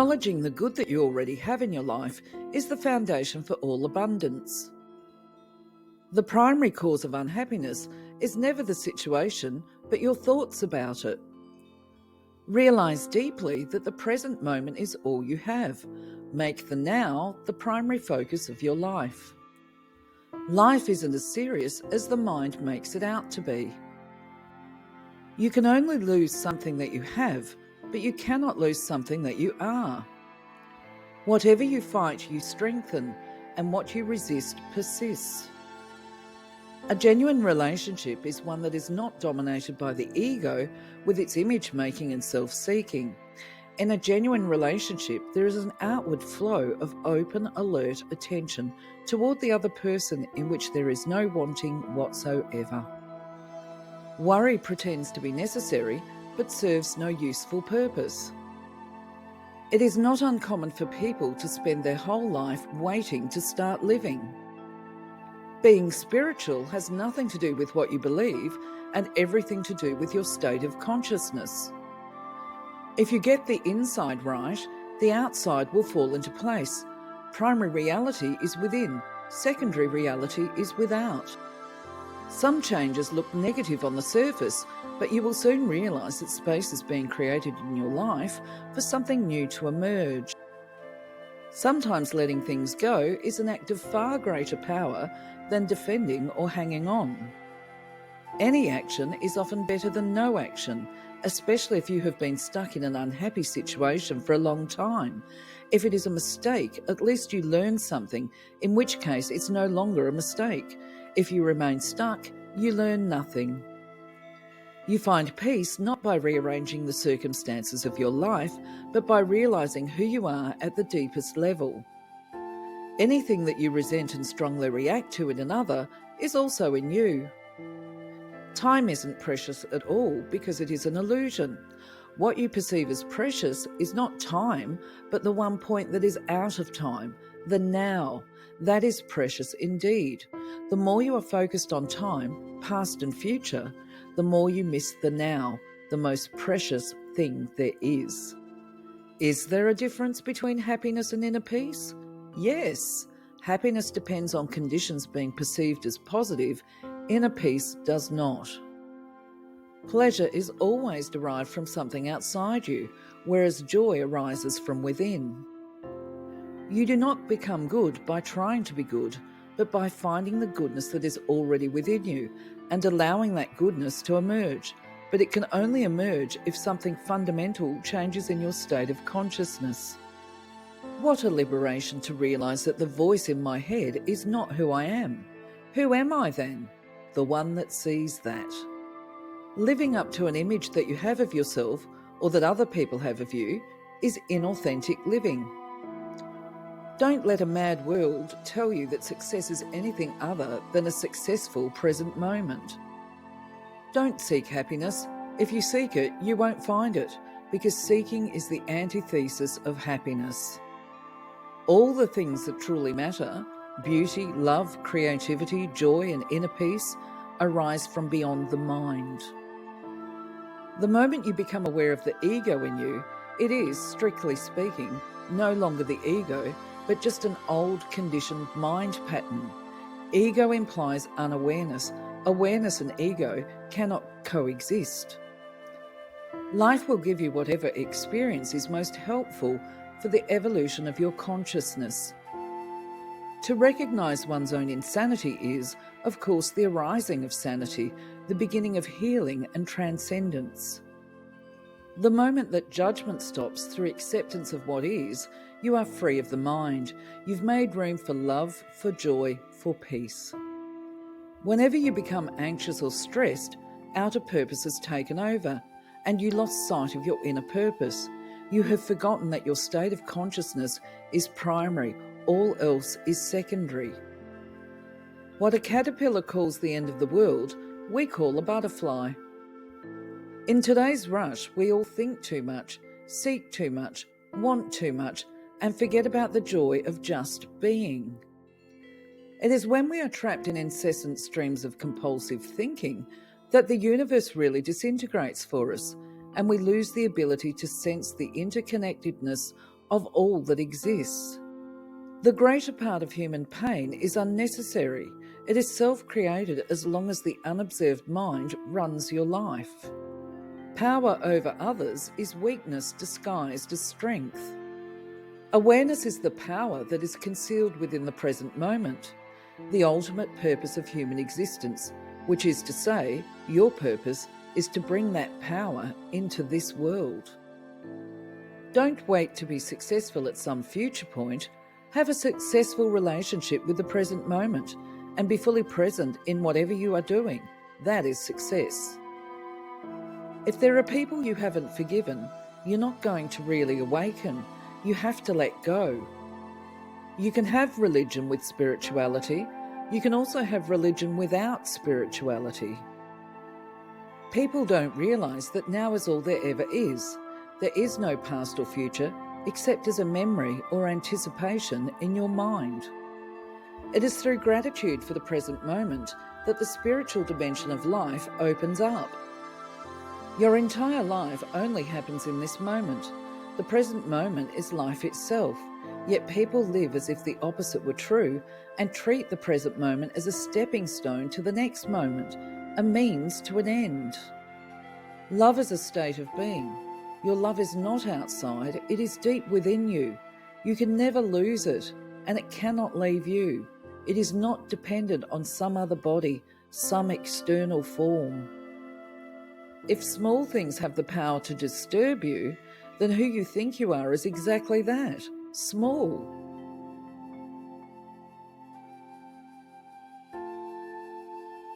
Acknowledging the good that you already have in your life is the foundation for all abundance. The primary cause of unhappiness is never the situation, but your thoughts about it. Realize deeply that the present moment is all you have. Make the now the primary focus of your life. Life isn't as serious as the mind makes it out to be. You can only lose something that you have, but you cannot lose something that you are. Whatever you fight, you strengthen, and what you resist persists. A genuine relationship is one that is not dominated by the ego with its image-making and self-seeking. In a genuine relationship, there is an outward flow of open, alert attention toward the other person in which there is no wanting whatsoever. Worry pretends to be necessary, but serves no useful purpose. It is not uncommon for people to spend their whole life waiting to start living. Being spiritual has nothing to do with what you believe and everything to do with your state of consciousness. If you get the inside right, the outside will fall into place. Primary reality is within, secondary reality is without. Some changes look negative on the surface, but you will soon realize that space is being created in your life for something new to emerge. Sometimes letting things go is an act of far greater power than defending or hanging on. Any action is often better than no action, especially if you have been stuck in an unhappy situation for a long time. If it is a mistake, at least you learn something, in which case it's no longer a mistake. If you remain stuck, you learn nothing. You find peace not by rearranging the circumstances of your life, but by realizing who you are at the deepest level. Anything that you resent and strongly react to in another is also in you. Time isn't precious at all because it is an illusion. What you perceive as precious is not time, but the one point that is out of time, the now. That is precious indeed. The more you are focused on time, past and future, the more you miss the now, the most precious thing there is. Is there a difference between happiness and inner peace? Yes. Happiness depends on conditions being perceived as positive. Inner peace does not. Pleasure is always derived from something outside you, whereas joy arises from within. You do not become good by trying to be good, but by finding the goodness that is already within you and allowing that goodness to emerge. But it can only emerge if something fundamental changes in your state of consciousness. What a liberation to realize that the voice in my head is not who I am. Who am I then? The one that sees that. Living up to an image that you have of yourself or that other people have of you is inauthentic living. Don't let a mad world tell you that success is anything other than a successful present moment. Don't seek happiness. If you seek it, you won't find it, because seeking is the antithesis of happiness. All the things that truly matter, beauty, love, creativity, joy, and inner peace, arise from beyond the mind. The moment you become aware of the ego in you, it is, strictly speaking, no longer the ego, but just an old conditioned mind pattern. Ego implies unawareness. Awareness and ego cannot coexist. Life will give you whatever experience is most helpful for the evolution of your consciousness. To recognize one's own insanity is, of course, the arising of sanity, the beginning of healing and transcendence. The moment that judgment stops through acceptance of what is, you are free of the mind. You've made room for love, for joy, for peace. Whenever you become anxious or stressed, outer purpose has taken over, and you lost sight of your inner purpose. You have forgotten that your state of consciousness is primary, all else is secondary. What a caterpillar calls the end of the world, we call a butterfly. In today's rush, we all think too much, seek too much, want too much, and forget about the joy of just being. It is when we are trapped in incessant streams of compulsive thinking that the universe really disintegrates for us, and we lose the ability to sense the interconnectedness of all that exists. The greater part of human pain is unnecessary. It is self-created as long as the unobserved mind runs your life. Power over others is weakness disguised as strength. Awareness is the power that is concealed within the present moment, the ultimate purpose of human existence, which is to say, your purpose is to bring that power into this world. Don't wait to be successful at some future point. Have a successful relationship with the present moment and be fully present in whatever you are doing. That is success. If there are people you haven't forgiven, you're not going to really awaken. You have to let go. You can have religion with spirituality. You can also have religion without spirituality. People don't realise that now is all there ever is. There is no past or future except as a memory or anticipation in your mind. It is through gratitude for the present moment that the spiritual dimension of life opens up. Your entire life only happens in this moment. The present moment is life itself, yet people live as if the opposite were true and treat the present moment as a stepping stone to the next moment, a means to an end. Love is a state of being. Your love is not outside, it is deep within you. You can never lose it, and it cannot leave you. It is not dependent on some other body, some external form. If small things have the power to disturb you, then who you think you are is exactly that, small.